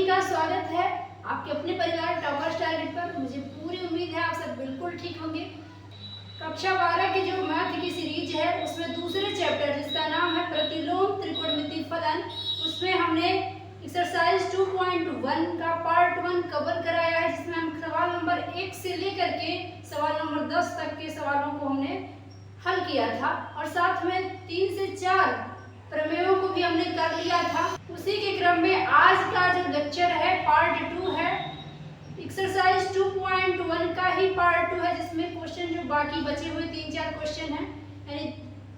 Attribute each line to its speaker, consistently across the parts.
Speaker 1: सभी का स्वागत है आपके अपने परिवार टॉपर्स टारगेट पर। मुझे पूरी उम्मीद है आप सब बिल्कुल ठीक होंगे। कक्षा 12 की जो मैथ की सीरीज है उसमें दूसरे चैप्टर जिसका नाम है प्रतिलोम त्रिकोणमिति फलन, उसमें हमने एक्सरसाइज 2.1 का पार्ट 1 कवर कराया है, जिसमें हम सवाल नंबर 1 से लेकर के सवाल नंबर 10 तक के सवालों को हमने हल किया था और साथ में 3 से 4 प्रमेयों को भी हमने कर लिया था। उसी के क्रम में आज का जो लेक्चर है पार्ट 2 है, एक्सरसाइज 2.1 का ही पार्ट 2 है, जिसमें क्वेश्चन जो बाकी बचे हुए 3-4 क्वेश्चन हैं, यानी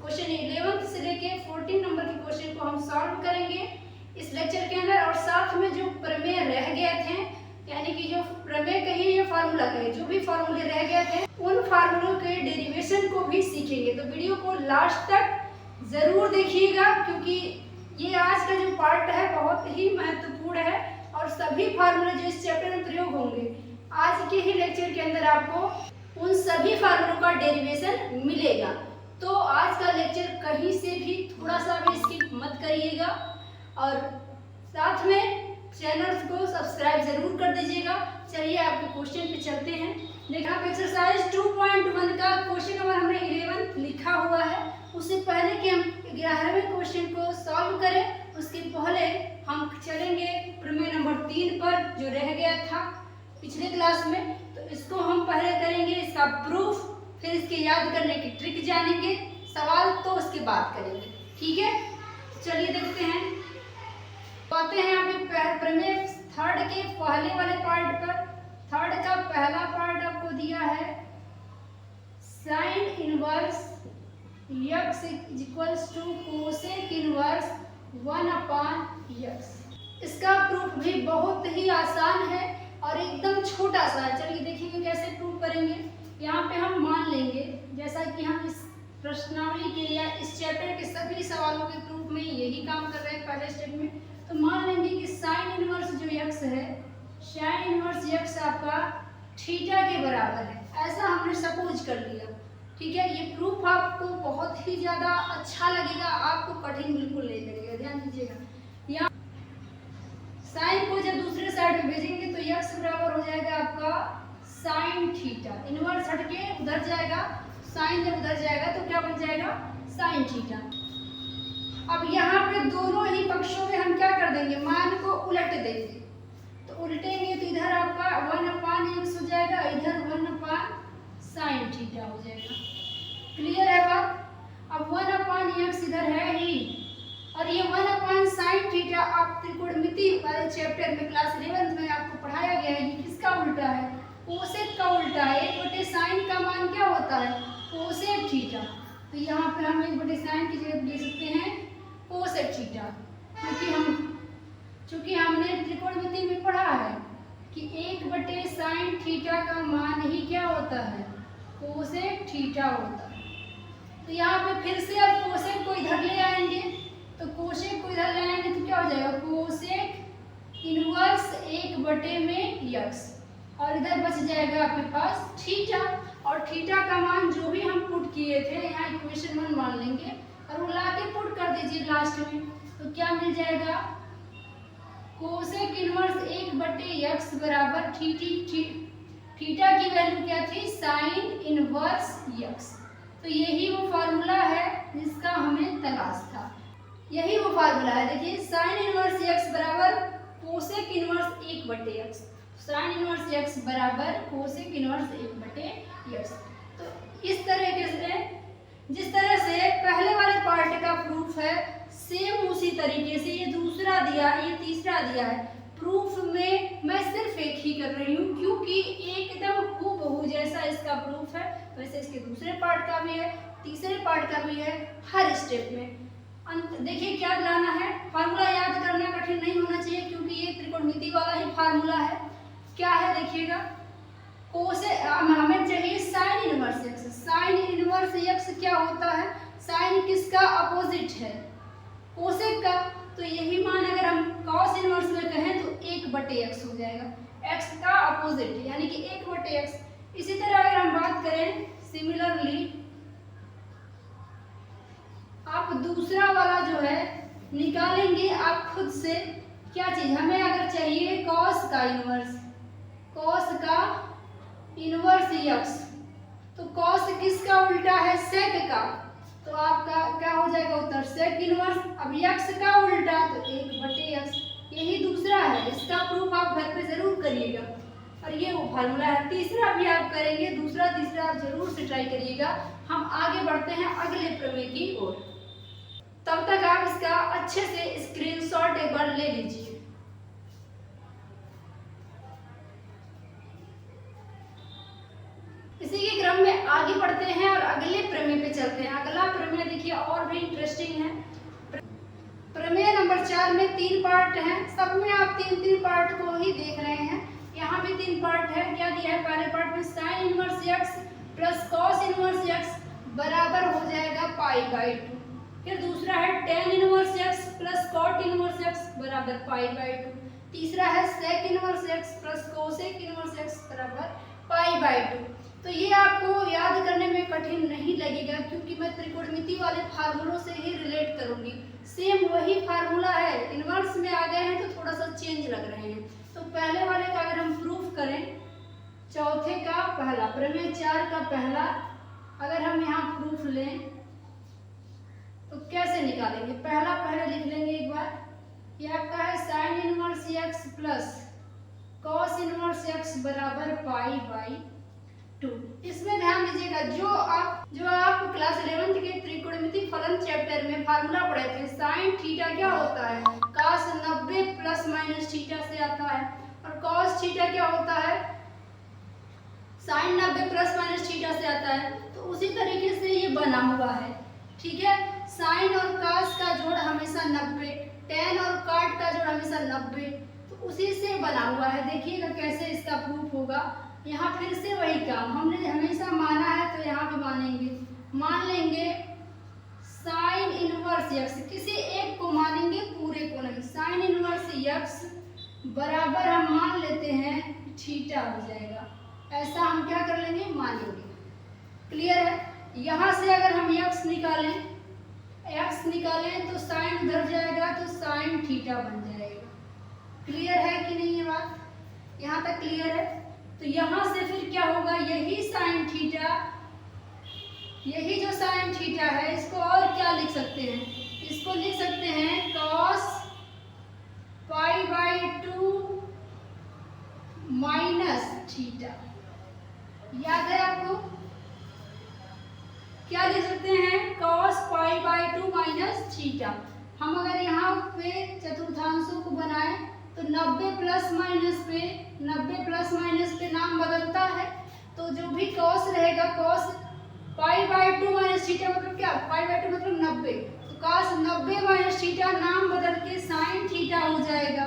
Speaker 1: क्वेश्चन 11 से लेके 14 नंबर के क्वेश्चन को हम सॉल्व करेंगे इस लेक्चर के अंदर। और साथ में जो प्रमेय रह गए थे, यानी कि जो प्रमेय कहिए या फार्मूला कहिए, जो भी फार्मूले रह गए थे उन फार्मूलों के डेरिवेशन को भी सीखेंगे। तो वीडियो को लास्ट तक जरूर देखिएगा, क्योंकि ये आज का जो पार्ट है बहुत ही महत्वपूर्ण है और सभी फार्मूले जो इस चैप्टर में प्रयोग होंगे आज के ही लेक्चर के अंदर आपको उन सभी फार्मूलों का डेरिवेशन मिलेगा। तो आज का लेक्चर कहीं से भी थोड़ा सा भी स्किप मत करिएगा और साथ में चैनल को सब्सक्राइब जरूर कर दीजिएगा। चलिए आपके क्वेश्चन पे चलते हैं। देखा एक्सरसाइज 2.1 का क्वेश्चन नंबर हमने 11 लिखा हुआ है। उससे पहले कि हम 11वें क्वेश्चन को सॉल्व करें, उसके पहले हम चलेंगे प्रमेय नंबर 3 पर जो रह गया था पिछले क्लास में। तो इसको हम पहले करेंगे, इसका प्रूफ, फिर इसके याद करने की ट्रिक जानेंगे, सवाल तो उसके बाद करेंगे, ठीक है। चलिए देखते हैं, आते हैं यहाँ पे प्रमेय 3rd के पहले वाले पार्ट पर। 3rd का पहला पार्ट आपको दिया है sine inverse x equals to cosec inverse 1/x। इसका प्रूफ भी बहुत ही आसान है और एकदम छोटा सा है। चलिए देखिए कैसे प्रूफ करेंगे। यहाँ पे हम मान लेंगे, जैसा कि हम इस प्रश्नावली के या इस चैप्टर के सभी सवालों के प्रूफ में यही काम कर रहे हैं पहले स्टेप में। तो मान लेंगे कि साइन इनवर्स जो x है, साइन इनवर्स x आपका थीटा के बराबर है, ऐसा हमने सपोज कर लिया, ठीक है। ये प्रूफ आपको बहुत ही ज्यादा अच्छा लगेगा, आपको कठिन बिल्कुल नहीं लगेगा, ध्यान दीजिएगा। यहाँ साइन को जब दूसरे साइड में भेजेंगे तो x बराबर हो जाएगा आपका साइन थीटा, इनवर्स हटके उधर जाएगा, साइन जब उधर जाएगा तो क्या बन जाएगा साइन थीटा। अब यहाँ पे दोनों ही पक्षों में हम क्या कर देंगे, मान को उलट देंगे। तो उल्टेंगे तो इधर आपका 1/x हो जाएगा, इधर 1/sin थीटा हो जाएगा। क्लियर है बात। अब 1/x इधर है ही और ये 1/sin थीटा आप त्रिकोणमिति वाले चैप्टर में क्लास 11 में आपको पढ़ाया गया है। ये किसका उल्टा है, कोसेक का उल्टा है। 1/sin का मान क्या होता है, कोसेक थीटा। तो यहाँ पे हम 1/sin की जगह ले सकते हैं कोसेक थीटा, क्योंकि हमने त्रिकोणमिति में पढ़ा है कि 1/sin थीटा का मान ही क्या होता है, कोसेक थीटा होता है। तो यहाँ पे फिर से अब कोसेक को इधर ले आएंगे, तो कोसेक को इधर ले आएंगे तो क्या हो जाएगा कोसेक इनवर्स 1/x और इधर बच जाएगा आपके पास थीटा। और थीटा का मान जो भी हम पुट किए थे यहाँ इक्वेशन 1 मान लेंगे और वो लाके पुट कर दीजिए लास्ट में, तो क्या मिल जाएगा कोसेक इनवर्स 1/x बराबर थीटा की वैल्यू क्या थी, साइन इनवर्स x। तो यही वो फार्मूला है जिसका हमें तलाश था, यही वो फार्मूला है। देखिए साइन इनवर्स x बराबर cosec inverse 1/x, sign inverse x बराबर कोसेक इनवर्स 1/x। तो इस तरीके से जिस तरह से पहले वाले पार्ट का प्रूफ है, सेम उसी तरीके से ये दूसरा दिया है, ये तीसरा दिया है। प्रूफ में मैं सिर्फ एक ही कर रही हूँ क्योंकि एकदम हूबहू जैसा इसका प्रूफ है, वैसे इसके दूसरे पार्ट का भी है, तीसरे पार्ट का भी है, हर स्टेप में। देखिए क्या लाना है, फार्मूला याद करना कठिन नहीं होना चाहिए क्योंकि ये त्रिकोणमिति वाला ही फार्मूला है। क्या है देखिएगा, कोसेक हमें चाहिए sign inverse x। Sign inverse x क्या होता है, साइन किसका अपोजिट है, कोसेक का। तो यही मान अगर हम कॉस इनवर्स में कहें तो 1/x हो जाएगा, x का अपोजिट यानी कि 1/x। इसी तरह अगर हम बात करें सिमिलरली, आप दूसरा वाला जो है निकालेंगे आप खुद से, क्या चीज हमें अगर चाहिए कॉस का इनवर्स यक्स, तो कॉस किसका उल्टा है, सेक का, तो आपका क्या हो जाएगा उत्तर सेक इनवर्स। अब यक्स का उल्टा तो 1/x, यही दूसरा है, इसका प्रूफ आप घर पे जरूर करिएगा और ये वो फार्मूला है। तीसरा भी आप करेंगे, दूसरा तीसरा आप जरूर से ट्राई करिएगा। हम आगे बढ़ते हैं अगले प्रमेय की ओर, तब तक आप इसका अच्छे से स्क्रीनशॉट एक बार ले लीजिए। इसी के क्रम में आगे बढ़ते हैं और अगले प्रमेय पे चलते हैं। अगला प्रमेय देखिए और भी इंटरेस्टिंग है। प्रमेय नंबर 4 में 3 पार्ट हैं, सब में आप 3-3 पार्ट को ही देख रहे हैं। यहाँ भी 3 पार्ट है। क्या दिया है पहले पार्ट में, sine inverse x plus cos inverse x बराबर हो जाएगा π/2। फिर दूसरा है tan inverse x plus cot inverse x बराबर π/2। तीसरा है sec inverse x plus cosec inverse x बराबर π/2। तो ये आपको याद करने में कठिन नहीं लगेगा, क्योंकि मैं त्रिकोणमिति वाले फार्मूलों से ही रिलेट करूंगी। सेम वही फार्मूला है, इनवर्स में आ गए हैं तो थोड़ा सा चेंज लग रहे हैं। तो पहले वाले का अगर हम प्रूफ करें, चौथे का पहला, प्रमेय 4 का पहला, अगर हम यहाँ प्रूफ लें तो कैसे निकालेंगे। पहला पहले लिख लेंगे एक बार। ये आपका है sine inverse x plus cos inverse x बराबर π/2। इसमें ध्यान दीजिएगा, जो आप क्लास 11th के त्रिकोणमिति फलन चैप्टर में फार्मूला पढ़े थे, साइन थीटा क्या होता है, cos 90 प्लस माइनस थीटा से आता है, और cos थीटा क्या होता है, साइन 90 प्लस माइनस थीटा से आता है। तो उसी तरीके से ये बना हुआ है, ठीक है। साइन और cos का जोड़ हमेशा 90, टेन और कॉट का जोड़ हमेशा 90, तो उसी से बना हुआ है। देखिएगा कैसे इसका प्रूफ होगा। यहाँ फिर से वही काम हमने हमेशा माना है, तो यहाँ भी मानेंगे। मान लेंगे साइन इनवर्स यक्स, किसी एक को मानेंगे, पूरे को नहीं। साइन इनवर्स यक्स बराबर हम मान लेते हैं थीटा हो जाएगा, ऐसा हम क्या कर लेंगे, मानेंगे। क्लियर है। यहाँ से अगर हम यक्स निकालें तो साइन उधर जाएगा तो साइन थीटा बन जाएगा। क्लियर है कि नहीं ये बात, यहाँ तक क्लियर है। तो यहाँ से फिर क्या होगा, यही साइन थीटा, यही जो साइन थीटा है, इसको और क्या लिख सकते हैं, इसको लिख सकते हैं cos π/2 माइनस थीटा। याद है आपको, क्या लिख सकते हैं, cos π/2 माइनस थीटा। हम अगर यहाँ पे चतुर्थांशों को बनाएं तो 90 प्लस माइनस पे नाम बदलता है, तो जो भी cos रहेगा, cos π/2 माइनस थीटा मतलब क्या, π/2 मतलब 90, तो cos 90 माइनस थीटा नाम बदल के साइन थीटा हो जाएगा।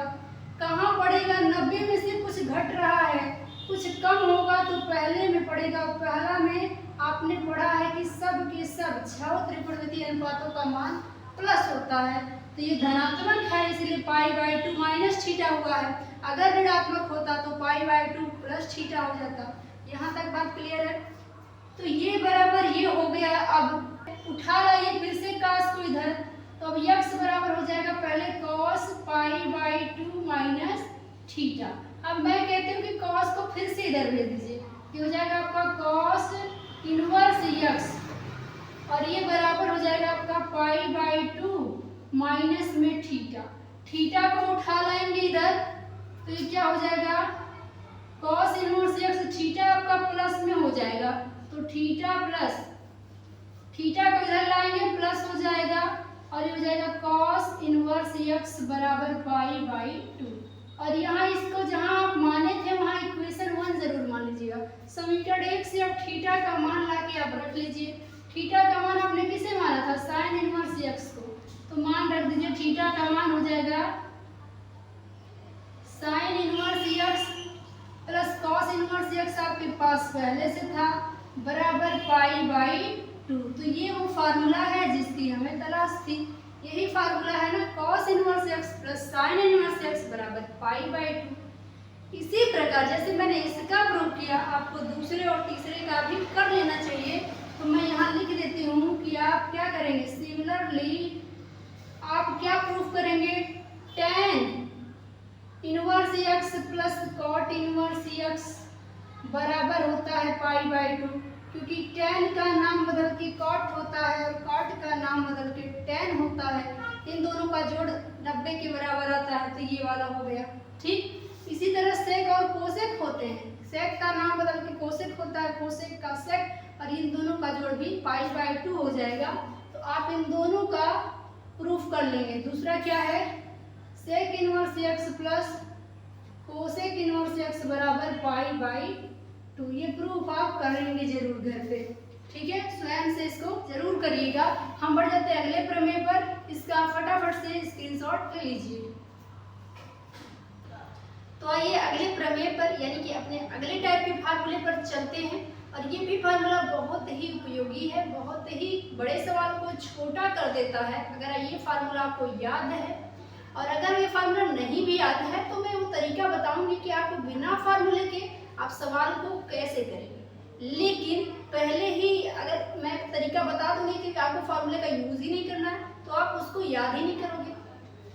Speaker 1: कहाँ पड़ेगा, 90 में से कुछ घट रहा है, कुछ कम होगा तो पहले में पड़ेगा। पहला में आपने पढ़ा है कि सब के सब 6 त्रिकोणमितीय अनुपातों का मान प्लस होता है, तो ये धनात्मक है इसलिए π/2 माइनस थीटा हुआ है। अगर ऋणात्मक होता तो π/2 प्लस थीटा हो जाता। यहाँ तक बात क्लियर है। तो ये बराबर ये हो गया। अब उठा लाइए फिर से cos को इधर, तो अब x बराबर हो जाएगा पहले cos π/2 माइनस थीटा। अब मैं कहती हूँ कि cos को फिर से इधर भेज दीजिए, ये हो जाएगा आपका cos इनवर्स x, और ये बराबर हो जाएगा आपका π/2 माइनस में थीटा। थीटा को उठा लाएंगे इधर, तो ये क्या हो जाएगा, cos इनवर्स x, थीटा आपका प्लस में हो जाएगा, तो थीटा प्लस, थीटा को इधर लाएंगे प्लस हो जाएगा, और ये हो जाएगा cos इनवर्स x बराबर π/2। और यहाँ इसको जहाँ आप माने थे वहाँ इक्वेशन 1 जरूर मान लीजिएगा। समीकरण 1 से अब थीटा का मान लाके आप रख लीजिए। थीटा का मान आपने किसे माना था, साइन इनवर्स x को, तो मान रख दीजिए। थीटा का मान हो जाएगा sign inverse x plus cos inverse x आपके पास पहले से था, बराबर π/2। तो ये वो फार्मूला है जिसकी हमें तलाश थी, यही फार्मूला है ना, cos inverse x plus sine inverse x बराबर π/2। इसी प्रकार जैसे मैंने इसका प्रूव किया, आपको दूसरे और तीसरे का भी कर लेना चाहिए। तो मैं यहाँ लिख देती हूँ कि आप क्या करेंगे, सिमिलरली आप क्या प्रूफ करेंगे, tan x plus cot inverse x बराबर होता है π/2, क्योंकि tan का नाम बदल के cot होता है और cot का नाम बदल के tan होता है। इन दोनों का जोड़ 90 के बराबर आता है, तो ये वाला हो गया। ठीक इसी तरह सेक और कोसेक होते हैं। सेक का नाम बदल के कोसेक होता है, कोसेक का सेक, और इन दोनों का जोड़ भी π/2 हो जाएगा। तो आप इन दोनों का प्रूफ कर लेंगे। दूसरा क्या है, sec inverse x plus cosec inverse x बराबर π/2। ये प्रूफ आप करेंगे जरूर घर पे, ठीक है। स्वयं से इसको जरूर करिएगा। हम बढ़ जाते हैं अगले प्रमेय पर। इसका फटाफट से स्क्रीनशॉट ले लीजिए। तो आइए अगले प्रमेय पर यानी कि अपने अगले टाइप के फार्मूले पर चलते हैं। और ये भी फार्मूला बहुत ही उपयोगी है, बहुत ही बड़े सवाल को छोटा कर देता है अगर ये फार्मूला आपको याद है। और अगर ये फार्मूला नहीं भी याद है तो मैं वो तरीका बताऊंगी कि आप बिना फार्मूले के आप सवाल को कैसे करेंगे। लेकिन पहले ही अगर मैं तरीका बता दूंगी कि आपको फार्मूले का यूज ही नहीं करना है, तो आप उसको याद ही नहीं करोगे,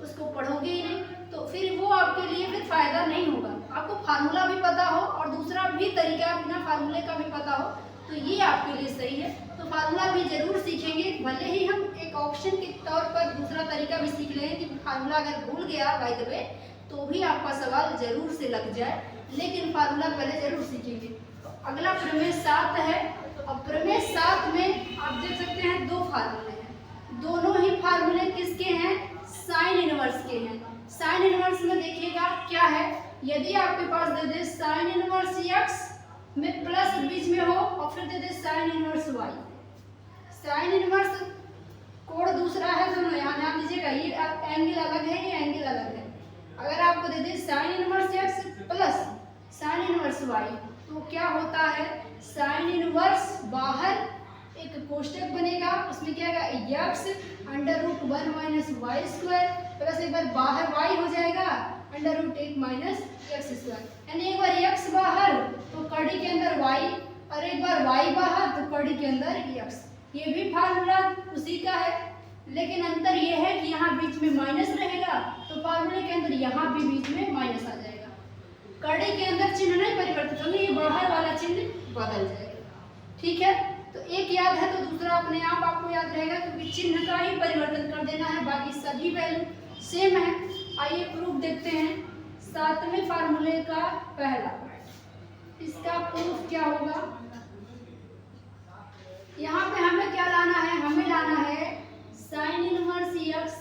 Speaker 1: उसको पढ़ोगे ही नहीं, तो फिर वो आपके लिए फिर फायदा नहीं होगा। आपको फार्मूला भी पता हो और दूसरा भी तरीका बिना फार्मूले का भी पता हो, तो ये आपके लिए सही है। तो फार्मूला भी जरूर सीखेंगे, भले ही हम एक ऑप्शन के तौर पर दूसरा तरीका भी सीख लें कि फार्मूला अगर भूल गया बाय द वे तो भी आपका सवाल जरूर से लग जाए, लेकिन फार्मूला पहले जरूर सीखेंगे। तो अगला प्रमेय 7 है। और प्रमेय 7 में आप देख सकते हैं दो फार्मूले हैं। दोनों ही फार्मूले किसके हैं, साइन इनवर्स के हैं। साइन इनवर्स में देखिएगा क्या है, यदि आपके पास दे दे साइन इनवर्स x में प्लस बीच में हो और फिर दे दे sine inverse y। Sine inverse कोण दूसरा है, दोनों यहाँ ध्यान दीजिएगा, ये एंगल अलग है, ये एंगल अलग है। अगर आपको दे दे sine inverse x plus sine inverse y, तो क्या होता है, साइन इनवर्स बाहर एक कोष्टक बनेगा, उसमें क्या आएगा x √1 minus y square plus एक बार बाहर y हो जाएगा √1 माइनस एक्स स्क्वायर। यानी एक बार x बाहर तो कड़ी के अंदर y, और एक बार y बाहर तो कड़ी के अंदर x। ये भी फार्मूला उसी का है, लेकिन अंतर ये है कि यहाँ बीच में माइनस रहेगा, तो फार्मूले के अंदर यहाँ भी बीच में माइनस आ जाएगा। कड़ी के अंदर चिन्ह नहीं परिवर्तित होंगे, ये बाहर वाला चिन्ह बदल जाएगा। ठीक है, तो एक याद है तो दूसरा अपने आप आपको याद रहेगा, क्योंकि चिन्ह का ही परिवर्तन कर देना है, बाकी सभी वैल्यू सेम है। आइए प्रूफ देखते हैं 7वें फार्मूले का पहला पार्ट। इसका प्रूफ क्या होगा, यहाँ पे हमें क्या लाना है, हमें लाना है sine inverse x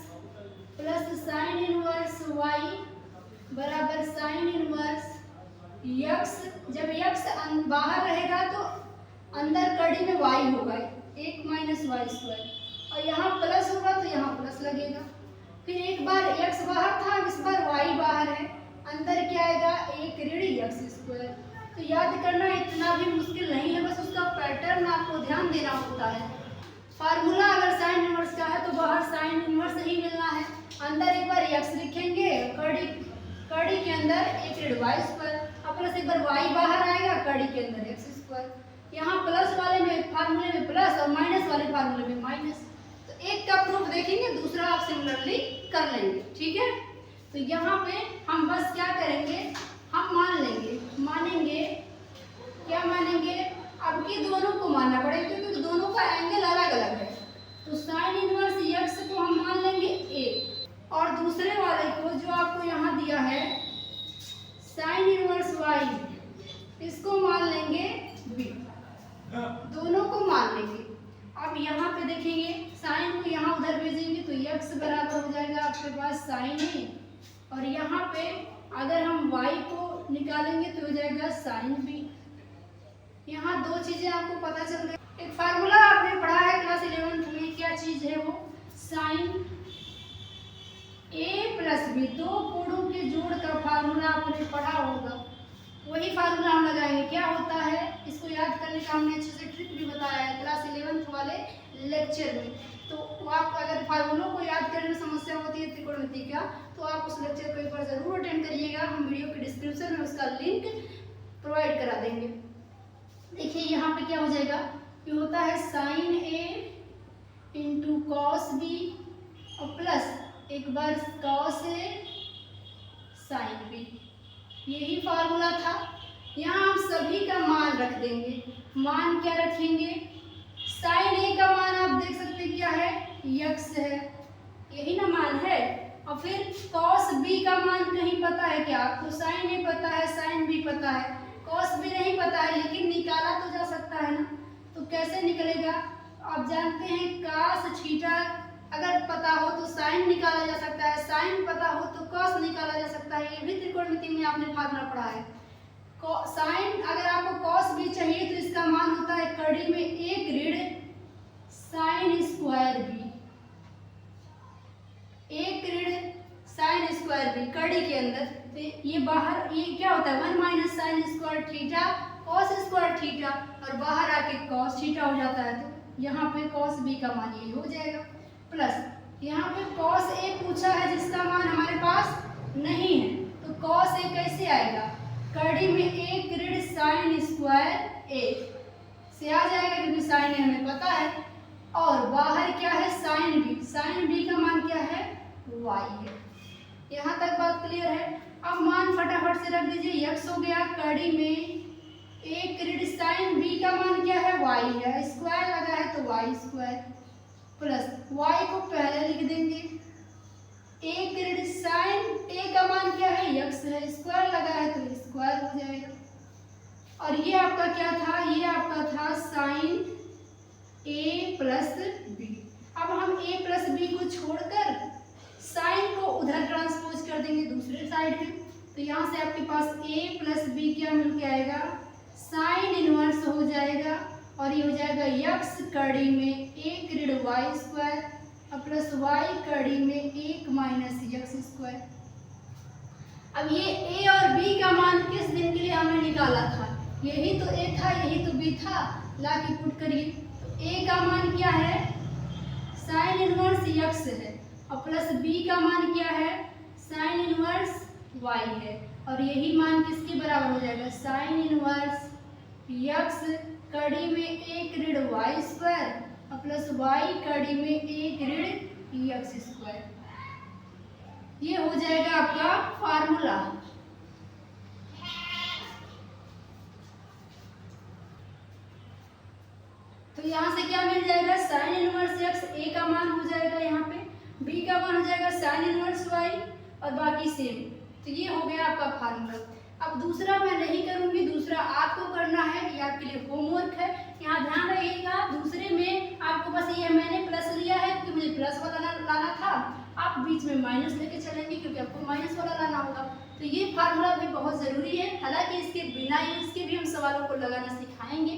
Speaker 1: plus sine inverse y बराबर साइन इनवर्स x। जब x बाहर रहेगा तो अंदर कड़ी में y होगा 1 माइनस वाई स्क्वायर, और यहाँ प्लस होगा तो यहाँ प्लस लगेगा। फिर एक बार x बाहर था, इस बार y बाहर है, अंदर क्या आएगा 1 ऋण x स्क्वायर। तो याद करना इतना भी मुश्किल नहीं है, बस उसका पैटर्न आपको ध्यान देना होता है। फार्मूला अगर साइन इनवर्स का है तो बाहर साइन इनवर्स ही मिलना है, अंदर एक बार x लिखेंगे, कड़ी के अंदर 1 ऋण वाई स्क्वायर, और प्लस एक बार y बाहर आएगा, कड़ी के अंदर x स्क्वायर। यहाँ प्लस वाले में फार्मूले में प्लस और माइनस वाले फार्मूले में माइनस। तो एक का प्रूफ देखेंगे, दूसरा आप सिमिलरली कर लेंगे। ठीक है, तो यहाँ पे हम बस क्या करेंगे, हम मानेंगे क्या मानेंगे, अब की दोनों को मानना पड़ेगा क्योंकि दोनों का एंगल अलग अलग है। तो साइन इनवर्स x को हम मान लेंगे a, और दूसरे वाले को जो आपको यहाँ दिया है साइन इनवर्स y, इसको मान लेंगे b। दोनों को मान लेंगे। अब यहाँ पे देखेंगे साइन को यहाँ उधर भेजेंगे तो x बराबर हो जाएगा आपके पास साइन a, और यहाँ पे अगर हम y को निकालेंगे तो हो जाएगा साइन b। यहाँ दो चीजें आपको पता चल गई। एक फार्मूला आपने पढ़ा है क्लास 11th में, क्या चीज है वो, साइन a प्लस b, दो कोणों के जोड़ का फार्मूला आपने पढ़ा होगा, वही फार्मूला हम लगाएंगे। क्या होता है, इसको याद करने का हमने अच्छे से ट्रिक भी बताया है क्लास 11th वाले लेक्चर में। तो आप अगर फार्मूलों को याद करने में समस्या होती है त्रिकोणमिति का, तो आप उस लेक्चर को एक बार जरूर अटेंड करिएगा। हम वीडियो के डिस्क्रिप्शन में उसका लिंक प्रोवाइड करा देंगे। देखिए यहाँ पे क्या हो जाएगा, ये होता है sine a into cos b और प्लस एक बार कॉस a साइन b। यही फार्मूला था। यहाँ हम सभी का मान रख देंगे। मान क्या रखेंगे? साइन ए का मान आप देख सकते हैं क्या है? यक्स है, यही ना मान है। और फिर कॉस बी का मान कहीं पता है क्या आपको? साइन ए पता है, साइन बी पता है, कॉस बी नहीं पता है, लेकिन निकाला तो जा सकता है ना। तो कैसे निकलेगा? आप जानते हैं कास थीटा अगर पता हो तो साइन निकाला जा सकता है, साइन पता हो तो कॉस निकाला जा सकता है। ये भी त्रिकोणमिति में आपने फार्मूला पढ़ा है। साइन अगर आपको कॉस भी चाहिए तो इसका मान होता है कड़ी में 1 ऋण साइन स्क्वायर बी, 1 ऋण साइन स्क्वायर बी कड़ी के अंदर। तो ये बाहर ये क्या होता है? 1 minus sine square theta cos square theta, और बाहर आके कॉस थीटा हो जाता है। तो यहाँ पे कॉस बी का मान यही हो जाएगा। प्लस यहाँ पे कॉस ए पूछा है जिसका मान हमारे पास नहीं है, तो कॉस ए कैसे आएगा? कड़ी में 1 ऋण साइन स्क्वायर ए से आ जाएगा, क्योंकि साइन ए हमें पता है। और बाहर क्या है? साइन बी, साइन बी का मान क्या है? वाई है। यहाँ तक बात क्लियर है? अब मान फटाफट से रख दीजिए। यक्स हो गया, कड़ी में 1 ऋण साइन बी का मान क्या है? वाई है, स्क्वायर लगा है तो वाई स्क्वायर, प्लस वाई को पहले लिख देंगे। 1 ऋण साइन ए का मान क्या है? यक्स है, स्क्वायर लगा है तो स्क्वायर हो जाएगा। और ये आपका क्या था? ये आपका था साइन ए प्लस बी। अब हम ए प्लस बी को छोड़कर साइन को उधर ट्रांसपोज कर देंगे दूसरे साइड में। तो यहाँ से आपके पास a प्लस बी क्या मिल के आएगा? साइन इनवर्स हो जाएगा, और ये हो जाएगा यक्स कड़ी में 1 ऋण वाई स्क्वायर और प्लस वाई कड़ी में 1 माइनस यक्स स्क्वायर। अब ये a और b का मान किस दिन के लिए हमने निकाला था? यही तो a था, यही तो b था। ला के पुट करिए। तो a का मान क्या है? साइन इनवर्स यक्स है, और प्लस b का मान क्या है? साइन इनवर्स y है, और यही मान किसके बराबर हो जाएगा? साइन इनवर्स यक्स कड़ी में 1 ऋण वाई स्क्वायर और प्लस वाई कड़ी में 1 ऋण यक्स स्क्वायर। ये हो जाएगा आपका फार्मूला। तो यहाँ से क्या मिल जाएगा? साइन इनवर्स यक्स, a का मान हो जाएगा यहाँ पे, b का मान हो जाएगा साइन इनवर्स y, और बाकी सेम। तो ये हो गया आपका फार्मूला। अब दूसरा मैं नहीं करूंगी, दूसरा आपको करना है, ये आपके लिए होमवर्क है। यहाँ ध्यान रखिएगा, दूसरे में आपको बस ये मैंने प्लस लिया है क्योंकि मुझे प्लस वाला लाना था। आप बीच में माइनस लेके चलेंगे क्योंकि आपको माइनस वाला लाना होगा। तो ये फार्मूला भी बहुत ज़रूरी है, हालांकि इसके बिना यूज के भी हम सवालों को लगाना सिखाएंगे।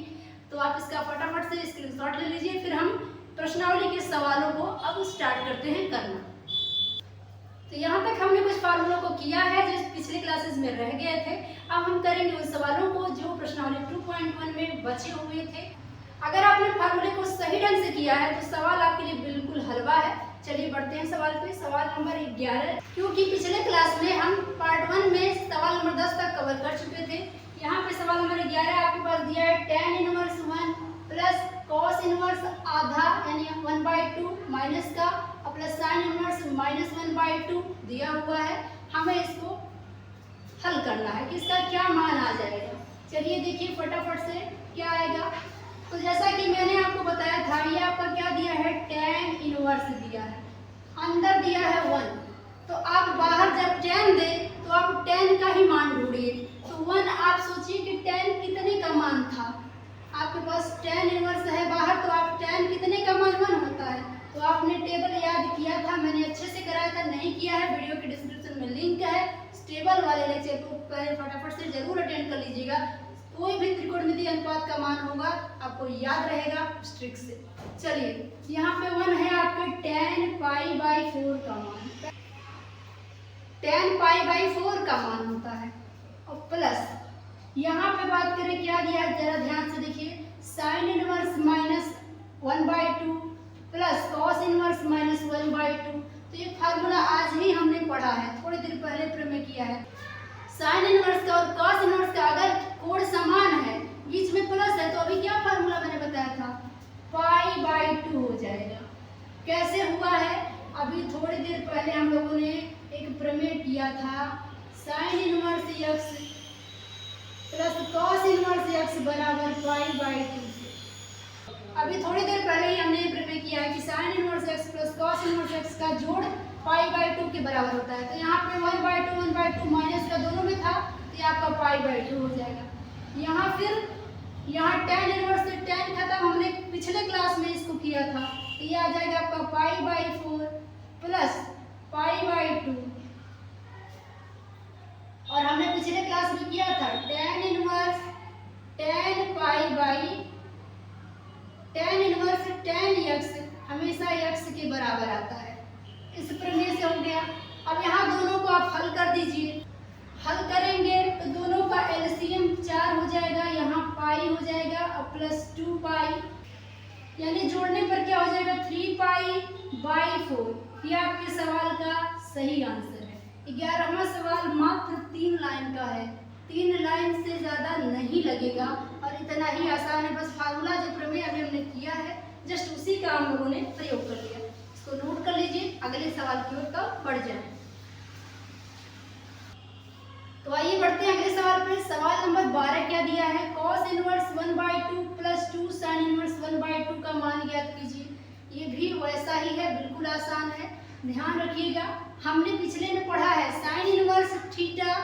Speaker 1: तो आप इसका फटाफट से स्क्रीनशॉट ले लीजिए, फिर हम प्रश्नावली के सवालों को अब स्टार्ट करते हैं करना। तो यहाँ तक हमने कुछ फार्मूलों को किया है जो पिछले क्लासेस में रह गए थे। अब हम करेंगे उन सवालों को जो प्रश्नावली 2.1 में बचे हुए थे। अगर आपने फार्मूले को सही ढंग से किया है तो सवाल आपके लिए बिल्कुल हलवा है। चलिए बढ़ते हैं सवाल पे। सवाल नंबर 11, क्योंकि पिछले क्लास में हम पार्ट 1 में सवाल नंबर 10 तक कवर कर चुके थे। यहाँ पे सवाल नंबर 11 आपके पास दिया है tan inverse 1 plus cos inverse आधा यानी 1/2 माइनस का और प्लस sin इनवर्स -1/2 दिया हुआ है। हमें इसको हल करना है कि इसका क्या मान आ जाएगा। चलिए देखिए फटाफट से क्या आएगा। तो जैसा कि मैंने आपको बताया था, ये आपका क्या दिया है? tan इनवर्स दिया है, अंदर दिया है 1। तो आप बाहर जब tan दे तो आप tan का ही मान ढूंढिए। तो 1 आप सोचिए कि tan कितने का मान था? आपके पास tan इनवर्स है बाहर, तो आप tan कितने का मान 1 होता है। तो आपने टेबल याद किया था, मैंने अच्छे से कराया था, नहीं किया है वीडियो के डिस्क्रिप्शन में लिंक है। टेबल वाले लेक्चर को पहले फटाफट से जरूर अटेंड कर लीजिएगा। कोई भी त्रिकोणमितीय अनुपात का मान होगा आपको याद रहेगा ट्रिक से। चलिए यहाँ पे 1 है आपके tan π/4 का मान, tan π/4 का मान होता है, और प्लस यहाँ पे बात करें क्या दिया है, जरा ध्यान से देखिए। Sine inverse -1/2 plus cos inverse -1/2। तो ये फार्मूला आज ही हमने पढ़ा है, थोड़ी देर पहले प्रमेय किया है। साइन इनवर्स का और कॉस इनवर्स का अगर कोण समान है, बीच में प्लस है, तो अभी क्या फार्मूला मैंने बताया था? π/2 हो जाएगा। कैसे हुआ है? अभी थोड़ी देर पहले हम लोगों ने एक प्रमेय किया था, साइन इनवर्स यक्स एक्स बराबर पाई बाई 2 से। अभी थोड़ी देर पहले ही हमने प्रिपेयर किया है कि sine inverse x plus cos inverse x का जोड़ पाई बाई 2 के बराबर होता है। तो यहाँ पे 1/2 माइनस का दोनों में था, तो ये आपका पाई बाई 2 हो जाएगा। यहाँ फिर यहाँ tan इनवर्स से tan खत्म, हमने पिछले क्लास में इसको किया था, तो ये आ जाएगा आपका pi by 4 plus pi by 2। और हमने पिछले क्लास में किया था tan inverse tan pi by tan inverse tan x हमेशा x के बराबर आता है। इस प्रमेय से हो गया। अब यहाँ दोनों को आप हल कर दीजिए। हल करेंगे तो दोनों का एलसीएम 4 हो जाएगा, यहाँ पाई हो जाएगा और प्लस 2 पाई, यानी जोड़ने पर क्या हो जाएगा 3 पाई बाई 4। ये आपके सवाल का सही आंसर है। 11वां सवाल मात्र 3 लाइन का है, 3 लाइन से ज़्यादा नहीं लगेगा और इतना ही आसान है। बस फार्मूला जो प्रमेय अभी हमने किया है जस्ट उसी का हम लोगों ने प्रयोग कर लिया। इसको नोट कर लीजिए, अगले सवाल की ओर तब बढ़ जाए। तो आइए बढ़ते हैं अगले सवाल पे। सवाल नंबर 12 क्या दिया है, cos inverse 1/2 plus 2 sin inverse 1/2 का मान ज्ञात कीजिए। ये भी वैसा ही है, बिल्कुल आसान है। ध्यान रखिएगा, हमने पिछले में पढ़ा है sin इनवर्स थीटा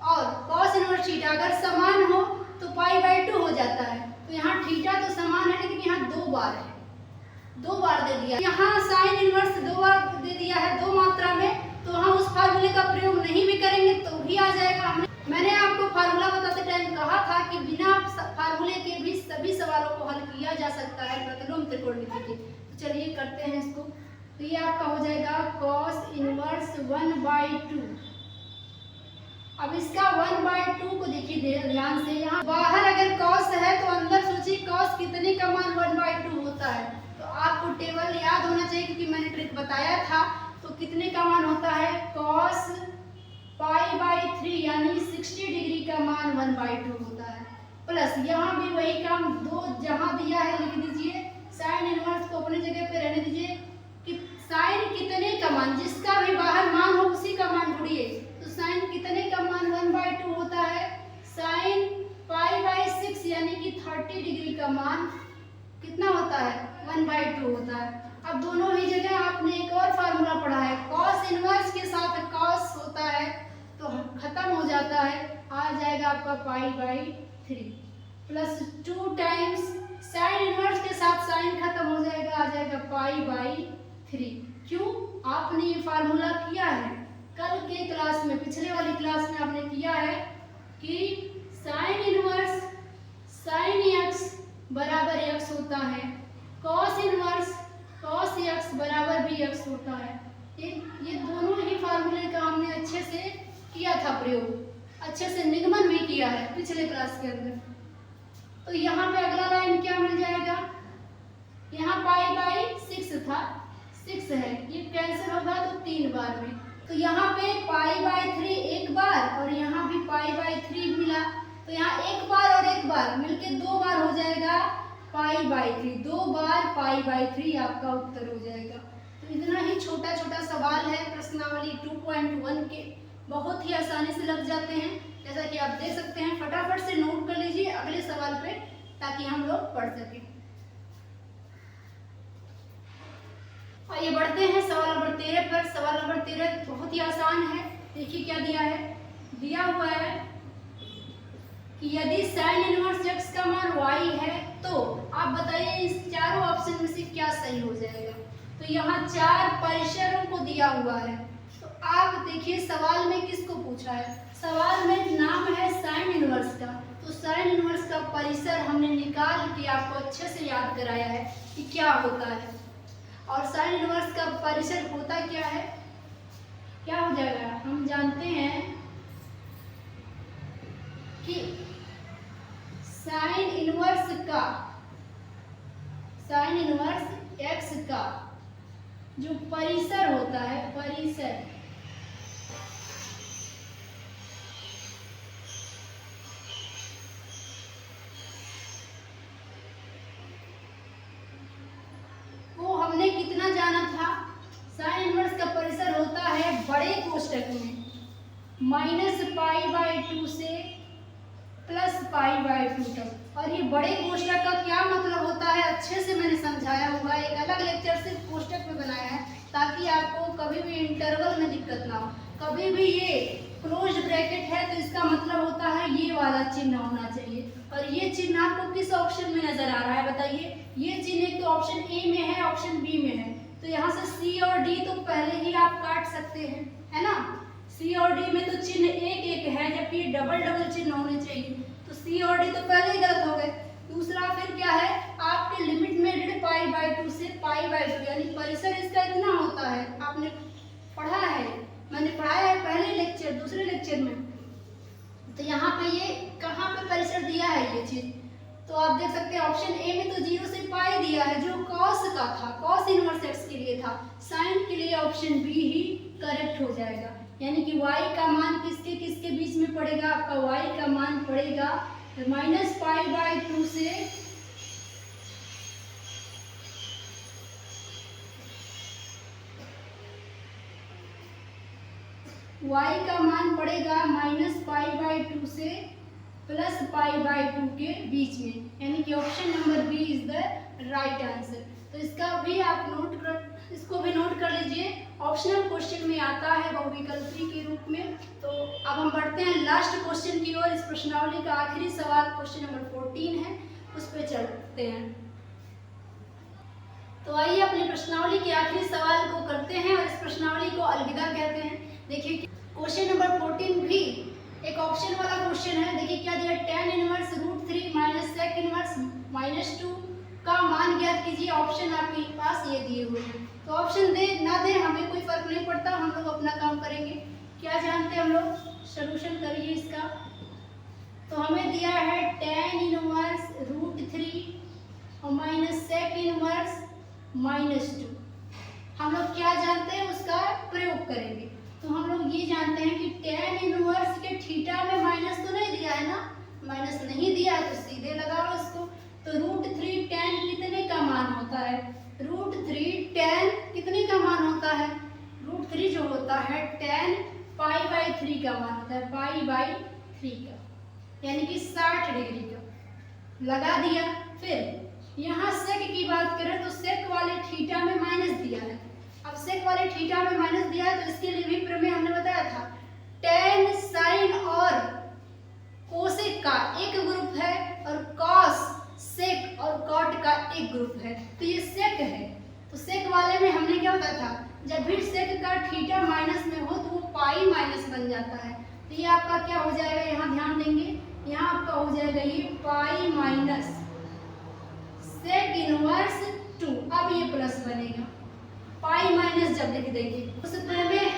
Speaker 1: और cos इनवर्स थीटा अगर समान हो तो पाई बाई 2 हो जाता है। तो यहाँ थीटा तो समान है, लेकिन यहाँ 2 बार है, 2 बार दे दिया। यहाँ sin इनवर्स 2 बार दे दिया है, 2 मात्रा में, तो हम उस फार्मूले का प्रयोग नहीं भी करेंगे तो भी आ जाएगा। मैंने आपको फार्मूला बताते टाइम कहा था कि बिना फार्मूले के भी सभी सवालों को हल किया जा सकता है प्रतिलोम त्रिकोणमिति के। तो चलिए करते हैं इसको। तो ये आपका हो जाएगा cos इनवर्स 1/2। अब इसका 1/2 को देखिए ध्यान से, यहाँ बाहर अगर cos है तो अंदर सोचिए cos कितने का मान 1/2 होता है। तो आपको टेबल याद होना चाहिए क्योंकि मैंने ट्रिक बताया था। तो कितने का मान होता है cos पाई बाई 3 यानी 60 डिग्री का मान 1/2 होता है। प्लस यहाँ भी वही काम 2 जहाँ दिया है लिख दीजिए, साइन इनवर्स को अपनी जगह पे रहने दीजिए कि साइन कितने का मान, जिसका भी बाहर मान हो उसी का मान ढूंढिए। तो साइन कितने का मान 1/2 होता है, साइन पाई बाई 6 यानी कि 30 डिग्री का मान कितना होता है 1/2 होता है। अब दोनों ही जगह आपने एक और फार्मूला पढ़ा है, cos इनवर्स के साथ cos होता है तो खत्म हो जाता है, आ जाएगा आपका pi by 3 plus 2 times sine inverse के साथ साइन खत्म हो जाएगा, आ जाएगा पाई बाई 3। क्यों आपने ये फार्मूला किया है कल के क्लास में, पिछले वाली क्लास में आपने किया है कि साइन इनवर्स साइन x बराबर x होता है, cos इनवर्स cos x बराबर भी x होता है। ये दोनों ही फार्मूले का हमने अच्छे से किया था प्रयोग, अच्छे से निगमन भी किया है पिछले क्लास के अंदर। तो यहाँ पे अगला लाइन क्या मिल जाएगा, यहाँ पाई बाई 6 था, 6 है, ये कैंसिल होगा तो 3 बार में। तो यहाँ पे पाई बाई 3 एक बार और यहाँ भी पाई बाई 3 मिला, तो यहाँ एक बार और एक बार मिलके 2 बार हो जाएगा pi by 3, 2 bar pi by 3 आपका उत्तर हो जाएगा। तो इतना ही छोटा छोटा सवाल है प्रश्नावली 2.1 के, बहुत ही आसानी से लग जाते हैं, जैसा कि आप देख सकते हैं। फटाफट से नोट कर लीजिए अगले सवाल पे ताकि हम लोग पढ़ सकें। आइए बढ़ते हैं सवाल नंबर 13 पर। सवाल नंबर 13 बहुत ही आसान है, देखिए क्या दिया है। दिया हुआ है कि यदि साइन इनवर्स x का मान y है तो आप बताइए इस चारों ऑप्शन में से क्या सही हो जाएगा। तो यहाँ 4 परिसरों को दिया हुआ है, तो आप देखिए सवाल में किसको पूछा है, सवाल में नाम है साइन इनवर्स का। तो साइन इनवर्स का परिसर हमने निकाल के आपको अच्छे से याद कराया है कि क्या होता है। और साइन इनवर्स का परिसर होता क्या है, क्या हो जाएगा, हम जानते हैं कि साइन इनवर्स x का जो परिसर होता है, परिसर वो हमने कितना जाना था, साइन इनवर्स का परिसर होता है बड़े कोष्टक में -पाई बाई 2 से प्लस पाई बाई 2 तक। और ये बड़े कोष्टक का क्या मतलब होता है अच्छे से मैंने समझाया हुआ, एक अलग लेक्चर सिर्फ कोष्टक में बनाया है ताकि आपको कभी भी इंटरवल में दिक्कत ना हो। कभी भी ये क्लोज ब्रैकेट है तो इसका मतलब होता है ये वाला चिन्ह होना चाहिए। और ये चिन्ह आपको किस ऑप्शन में नजर आ रहा है बताइए? ये चिन्ह एक तो ऑप्शन ए में है, ऑप्शन बी में है, तो यहाँ से सी और डी तो पहले ही आप काट सकते हैं, है ना। सी और डी में तो चिन्ह एक एक है, जबकि डबल डबल चिन्ह होने चाहिए, तो सी और डी तो पहले ही गलत हो गए। दूसरा फिर क्या है, आपके लिमिट में पाई बाई 2 से पाई बाई 2, यानी परिसर इसका इतना होता है। आपने पढ़ा है, मैंने पढ़ाया है पहले लेक्चर, दूसरे लेक्चर में। तो यहाँ पे ये कहाँ पे परिसर दिया है ये चीज, तो आप देख सकते हैं ऑप्शन ए में तो 0 से पाई दिया है जो कॉस का था, कॉस इनवर्स एक्स के लिए था। साइन के लिए ऑप्शन बी ही करेक्ट हो जाएगा, यानी कि y का मान किसके किसके बीच में पड़ेगा? आपका y का मान पड़ेगा माइनस पाई बाई 2 से y का मान पड़ेगा माइनस पाई बाई 2 से प्लस पाई बाई 2 के बीच में, यानी कि option number B is the right answer. तो इसका भी आप इसको भी नोट कर लीजिए, ऑप्शनल क्वेश्चन में आता है बहुविकल्पी के रूप में। तो अब हम बढ़ते हैं लास्ट क्वेश्चन की ओर। इस प्रश्नावली का आखिरी सवाल क्वेश्चन नंबर 14 है, उस पर चलते हैं। तो आइए अपने प्रश्नावली के आखिरी सवाल को करते हैं और इस प्रश्नावली को अलविदा कहते हैं। देखिए क्वेश्चन नंबर 14 भी एक ऑप्शन वाला क्वेश्चन है। देखिए क्या दिया, tan inverse √3 minus sec inverse -2 का मान ज्ञात कीजिए। ऑप्शन आपके पास ये दिए हुए हैं, तो ऑप्शन दे ना दे हमें कोई फर्क नहीं पड़ता, हम लोग अपना काम करेंगे। क्या जानते हैं हम लोग, सोल्यूशन करिए इसका। तो हमें दिया है tan इनवर्स √3 और माइनस sec इनवर्स -2। हम लोग क्या जानते हैं, उसका प्रयोग करेंगे। तो हम लोग ये जानते हैं कि tan इनवर्स के थीटा में माइनस तो नहीं दिया है ना, माइनस नहीं दिया है तो सीधे लगाओ इसको। तो √3 tan कितने का मान होता है? √3 tan कितने का मान होता है? √3 जो होता है tan पाई बाई 3 का मान होता है, पाई बाई 3 का, यानी कि 60 डिग्री का लगा दिया। फिर यहाँ सेक की बात करें तो सेक वाले थीटा में माइनस दिया है। अब सेक वाले थीटा में माइनस दिया है तो इसके लिए भी प्रमेय हमने बताया था, tan साइन और कोसेक का एक ग्रुप है और कॉस सेक और कॉट का एक ग्रुप है। तो ये सेक है, तो सेक वाले में हमने क्या बताया था, जब भी सेक का थीटा माइनस में हो तो वो पाई माइनस बन जाता है। तो ये आपका क्या हो जाएगा, यहाँ ध्यान देंगे, यहाँ आपका हो जाएगा ये पाई माइनस सेक इनवर्स 2। अब ये प्लस बनेगा, पाई माइनस जब लिख देंगे। उस प्रमेय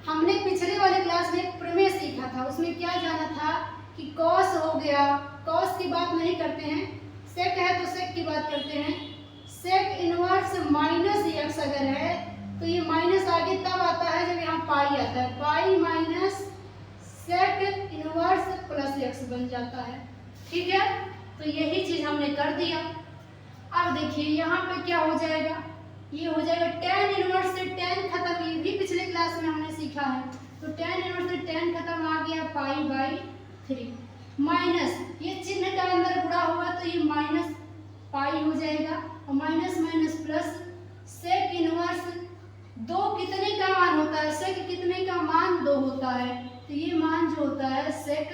Speaker 1: हमने पिछले वाले क्लास में एक प्रमेय सीखा था, उसमें क्या जाना था कि कॉस हो गया, कॉस की बात नहीं करते हैं, सेक है तो सेक की बात करते हैं। सेक इनवर्स माइनस एक्स अगर है तो ये माइनस आगे तब आता है जब यहाँ पाई आता है, pi minus sec inverse plus x बन जाता है। ठीक है, तो यही चीज हमने कर दिया। अब देखिए यहाँ पे क्या हो जाएगा, ये हो जाएगा tan इनवर्स से tan खत्म, ये भी पिछले क्लास में हमने सीखा है। तो tan इनवर्स से tan खत्म आ गया पाई बाई 3 माइनस ये चिन्ह का अंदर गुणा होगा तो ये माइनस पाई हो जाएगा और minus minus plus sec inverse 2 कितने का मान होता है, सेक कितने का मान 2 होता है, तो ये मान जो होता है सेक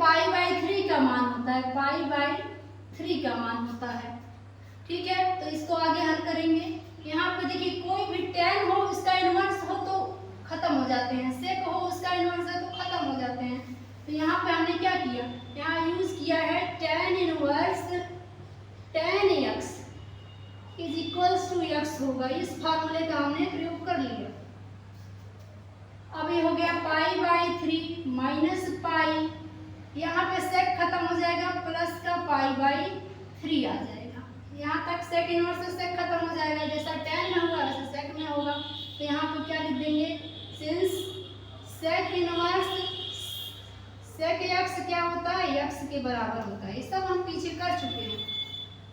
Speaker 1: पाई बाई 3 का मान होता है, पाई बाई 3 का मान होता है। ठीक है, तो इसको आगे हल करेंगे। यहाँ पे देखिए कोई भी tan हो उसका इनवर्स हो तो खत्म हो जाते हैं, सेक हो उसका इनवर्स है तो खत्म हो जाते हैं। तो यहाँ पे हमने क्या किया, यहाँ यूज किया है tan inverse tan x is equals to x होगा, इस फार्मूले का हमने प्रयोग कर लिया। अब ये हो गया पाई बाई 3 माइनस पाई, यहाँ पे सेक खत्म हो जाएगा, प्लस का पाई बाई 3 आ जाएगा। यहाँ तक सेक इनवर्स से सेक खत्म हो जाएगा, जैसा tan में होगा वैसे सेक में होगा। तो यहाँ पे क्या लिख देंगे, since sec inverse sec x क्या होता है, x के बराबर होता है। ये सब हम पीछे कर चुके हैं।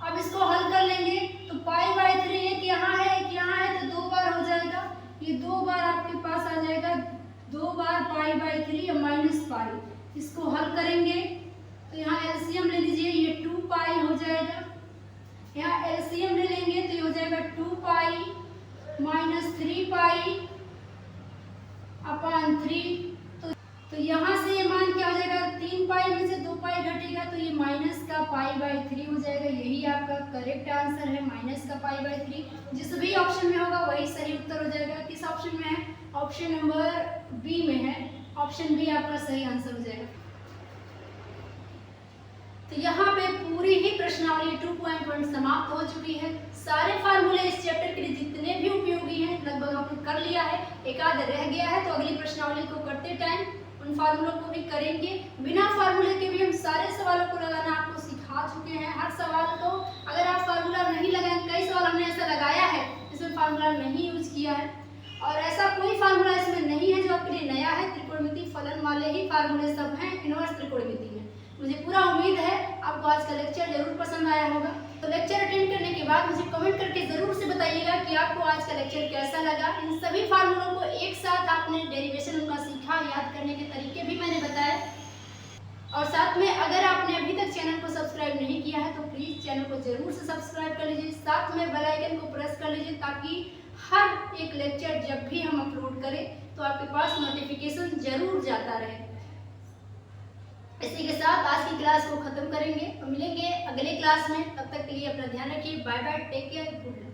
Speaker 1: अब इसको हल कर लेंगे तो पाई बाई 3 एक यहाँ है एक यहाँ है तो 2 बार हो जाएगा, ये 2 बार आपके पास आ जाएगा 2 बार पाई बाई 3 और माइनस पाई, इसको हल करेंगे तो यहाँ एलसीएम ले लीजिए, ये 2 पाई हो जाएगा। यहाँ एलसीएम ले लेंगे तो ये हो जाएगा 2 पाई माइनस 3 पाई अपॉन 3। तो यहाँ से ये मान क्या हो जाएगा, 3 पाई में से 2 पाई घटेगा तो ये माइनस का पाई बाई 3 हो जाएगा। यही आपका करेक्ट आंसर है, माइनस का पाई बाई 3। जिस भी ऑप्शन में होगा वही सही उत्तर हो जाएगा। किस ऑप्शन में है, ऑप्शन नंबर बी में है, ऑप्शन बी आपका सही आंसर हो जाएगा। तो यहाँ पे पूरी ही प्रश्नावली 2.1 समाप्त हो चुकी है। सारे फार्मूले इस चैप्टर के लिए जितने भी उपयोगी हैं लगभग आपने कर लिया है, एक आध रह गया है तो अगली प्रश्नावली को करते टाइम उन फार्मूलों को भी करेंगे। बिना फार्मूले के भी हम सारे सवालों को लगाना आपको सिखा चुके हैं। हर सवाल को अगर आप फार्मूला नहीं लगाएं, कई सवाल हमने ऐसा लगाया है जिसमें फार्मूला नहीं यूज किया है, और ऐसा कोई फार्मूला इसमें नहीं है जो आपके लिए नया है। त्रिकोणमिति फलन वाले ही फार्मूले सब हैं इनवर्स त्रिकोणमिति में। मुझे पूरा उम्मीद है आपको आज का लेक्चर जरूर पसंद आया होगा। तो लेक्चर अटेंड करने के बाद मुझे कमेंट करके जरूर से बताइएगा कि आपको आज का लेक्चर कैसा लगा। इन सभी फार्मूलों को एक साथ आपने डेरिवेशन उनका सीखा, याद करने के तरीके भी मैंने बताए। और साथ में अगर आपने अभी तक चैनल को सब्सक्राइब नहीं किया है तो प्लीज चैनल को जरूर से सब्सक्राइब कर लीजिए, साथ में बेल आइकन को प्रेस कर लीजिए ताकि हर एक लेक्चर जब भी हम अपलोड करें तो आपके पास नोटिफिकेशन जरूर जाता रहे। इसी के साथ आज की क्लास को खत्म करेंगे और मिलेंगे अगले क्लास में। तब तक के लिए अपना ध्यान रखिए। Bye bye, take care, good.